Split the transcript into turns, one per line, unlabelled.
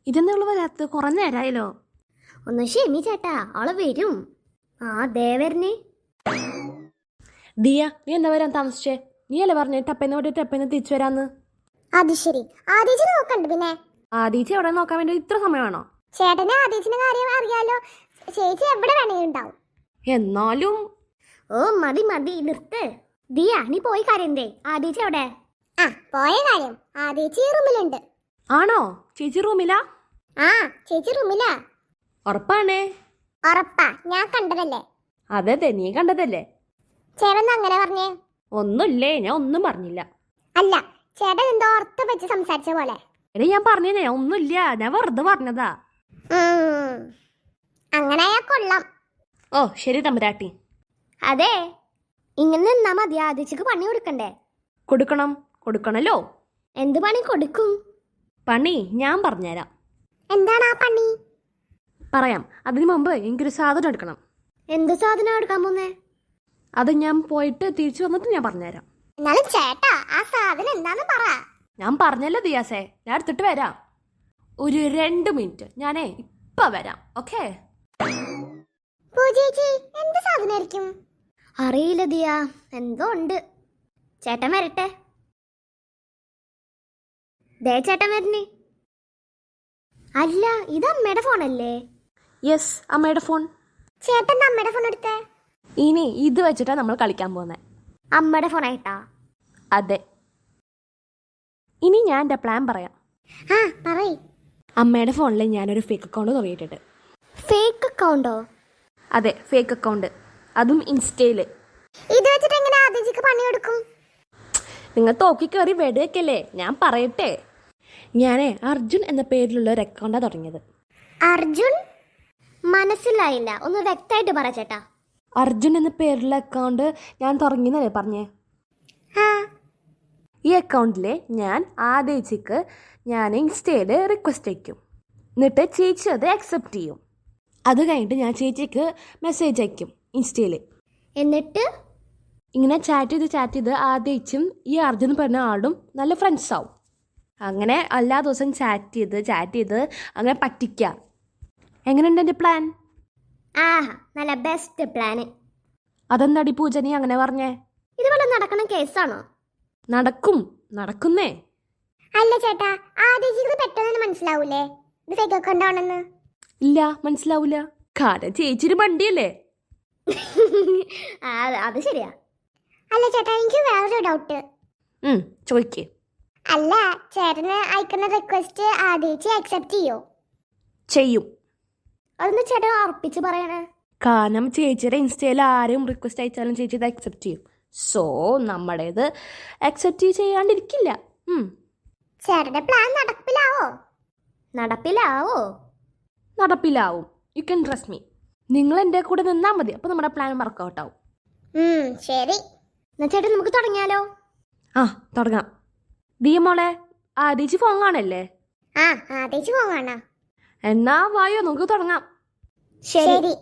ഇതെന്നുള്ള വരാത്ത കുറെ നേരമായല്ലോ.
ഒന്ന് ക്ഷമി ചേട്ടാ, അവള് വരും. ആ ദേ വരണേ.
ദിയ, നീ എന്താ വരാൻ താമസിച്ചേ? നീ അല്ലേ പറഞ്ഞേ ടപ്പേന്ന് പോയിട്ട് ടപ്പേന്ന് തിരിച്ചു വരാന്ന്?
അത് ശരി, ആദ്യം നോക്കണ്ട്. പിന്നെ
ആദീച്ചി എവിടെ നോക്കാൻ വേണ്ടി ഇത്ര സമയമാണോ?
ചേട്ടന് ആദ്യത്തിന്റെ കാര്യം അറിയാലോ, ചേച്ചി എവിടെ വേണമെങ്കിലും ഉണ്ടാവും.
എന്നാലും
ഓ മതി മതി, നിർത്ത്. ദിയ നീ പോയി കാര്യന്തേ. ആദ്യച്ചി എവിടെ? ആ പോയ കാര്യം, ആദ്യച്ചി റൂമിലുണ്ട്.
ആണോ? ചേച്ചി റൂമിലാ?
ആ ചേച്ചി റൂമിലാ.
ഉറപ്പാണേ?
ഉറപ്പാ, ഞാൻ കണ്ടതല്ലേ.
അതെ, നീ കണ്ടതല്ലേ.
ചേട്ടൻ അങ്ങനെ പറഞ്ഞേ?
ഒന്നുമില്ലേ, ഞാൻ ഒന്നും പറഞ്ഞില്ല.
അല്ല, ചേട്ടൻ എന്തോ ഓർത്ത് വെച്ച് സംസാരിച്ച പോലെ.
എടേ ഞാൻ പറഞ്ഞേ ഒന്നുമില്ല, ഞാൻ വെറുതെ പറഞ്ഞതാ.
അങ്ങനെ കൊള്ളാം.
ഓ ശരി തമ്പുരാട്ടി.
അതെ, ഇങ്ങനെ നിന്നാ മതി. ആദിച്ചക്ക് പണി കൊടുക്കണ്ടേ?
കൊടുക്കണല്ലോ.
എന്ത് പണി കൊടുക്കും?
പണി ഞാൻ പറഞ്ഞുതരാം.
എന്താണ് ആ പണി?
പറയാം. അതിനു മുമ്പ് എനിക്കൊരു സാധനം എടുക്കണം.
എന്ത് സാധനം എടുക്കാൻ പോന്നേ?
അത് ഞാൻ പോയിട്ട് തിരിച്ചു വന്നിട്ട് ഞാൻ പറഞ്ഞുതരാം.
എന്നാലും ചേട്ടാ, ആ സാധനം എന്താന്ന് പറ.
ഞാൻ പറഞ്ഞല്ലോ ദിയാസേ, ഞാൻ എടുത്തിട്ട് വരാം. ഒരു 2 മിനിറ്റ്, ഞാനേ ഇപ്പൊ വരാം. ഓക്കേ?
എന്ത് സാധനമായിരിക്കും? അറിയില്ല ദിയ, എന്തോ ഉണ്ട്. ചേട്ടൻ വരട്ടെ. ദേ ചേട്ടൻ വരണേ. അല്ല, ഇത് അമ്മയുടെ ഫോണല്ലേ?
യെസ്, അമ്മയുടെ ഫോൺ.
ചേട്ടൻ അമ്മയുടെ ഫോൺ എടുത്തേ.
ഇനി ഇത് വെച്ചിട്ടാ നമ്മൾ കളിക്കാൻ പോകുന്നത്.
അമ്മയുടെ ഫോണായിട്ടാ?
അതെ. ഇനി ഞാൻ എൻ്റെ പ്ലാൻ പറയാം.
ആ പറയ്.
അമ്മയുടെ ഫോണിൽ ഞാനൊരു ഫേക്ക് അക്കൗണ്ട് തുടങ്ങിയിട്ടുണ്ട്.
ഫേക്ക് അക്കൗണ്ടോ?
അതെ, ഫേക്ക് അക്കൗണ്ട്, അതും ഇൻസ്റ്റയില്.
ഇത് വെച്ചിട്ട് എങ്ങനെ ആദ്യക്ക് പണി കൊടുക്കും?
നിങ്ങൾ തോക്കി കയറി വെടുവെക്കല്ലേ, ഞാൻ പറയട്ടെ. ഞാനേ അർജുൻ എന്ന പേരിലുള്ള ഒരു അക്കൗണ്ടാണ് തുടങ്ങിയത്.
അർജുൻ? മനസ്സിലായില്ല, ഒന്ന് വ്യക്തമായിട്ട് പറ ചേട്ടാ.
അർജുൻ എന്ന പേരിലുള്ള അക്കൗണ്ട് ഞാൻ തുടങ്ങിയെന്നല്ലേ പറഞ്ഞേ. ഈ അക്കൗണ്ടിൽ ഞാൻ ആദ്യച്ചിക്ക് ഞാൻ ഇൻസ്റ്റയിൽ റിക്വസ്റ്റ് അയക്കും. എന്നിട്ട് ചേച്ചി അത് അക്സെപ്റ്റ് ചെയ്യും. അത് കഴിഞ്ഞിട്ട് ഞാൻ ചേച്ചിക്ക് മെസ്സേജ് അയക്കും ഇൻസ്റ്റയിൽ.
എന്നിട്ട്
ഇങ്ങനെ ചാറ്റ് ചെയ്ത് ആദ്യച്ചും ഈ അർജുൻ പറഞ്ഞ ആളും നല്ല ഫ്രണ്ട്സ് ആവും. അങ്ങനെ എല്ലാ ദിവസവും ചാറ്റ് ചെയ്ത് അങ്ങനെ പറ്റിക്കാം. എങ്ങനെയുണ്ട് എൻ്റെ പ്ലാൻ?
നല്ല ബെസ്റ്റ് പ്ലാന്.
അതെന്താടി പൂജ നീ അങ്ങനെ പറഞ്ഞേ?
ഇത് വല്ല നടക്കണ കേസാണോ?
നടക്കുന്നേ.
അല്ല ചേട്ടാ, ആദ്യം പെട്ടെന്ന് മനസ്സിലാവൂലേ ഇത് ഫേക്ക് അക്കൗണ്ട് ആണെന്ന്?
ഇല്ല, മനസ്സിലാവൂല. കാരണം ചേച്ചിയുടെ വണ്ടിയല്ലേ.
അത് ശരിയാ. അല്ല ചേട്ടാ, എനിക്ക് വേറൊരു ഡൗട്ട്.
ചോദിക്കേ.
അല്ല, ചേട്ടന് അയക്കുന്ന റിക്വസ്റ്റ് ആദ്യം അക്സെപ്റ്റ്
ചെയ്യും.
അതൊന്ന് ചേട്ടൻ ഉറപ്പിച്ച് പറയണേ.
കാരണം ചേച്ചിയുടെ ഇൻസ്റ്റയിൽ ആരും റിക്വസ്റ്റ് അയച്ചാലും ചേച്ചി ഇത് അക്സെപ്റ്റ് ചെയ്യും. സോ നമ്മുടേത് അക്സെപ്റ്റ് ചെയ്യാണ്ടിരിക്കില്ല.
ചേട്ടന്റെ പ്ലാൻ
നടപ്പിലാവും. You can trust me. നിങ്ങൾ എൻ്റെ കൂടെ നിന്നാൽ മതി, അപ്പോൾ നമ്മുടെ പ്ലാൻ വർക്കൗട്ട് ആവും.
ശരി, എന്നാ ചേട്ടൻ നമുക്ക് തുടങ്ങിയാലോ?
തുടങ്ങാം. ദിയ മോളെ, ആദ്യച്ച് ഫോൺ കാണല്ലേ?
ആദ്യച്ച് ഫോൺ കാണാം.
എന്നാ വായോ, നമുക്ക് തുടങ്ങാം.
ശരി.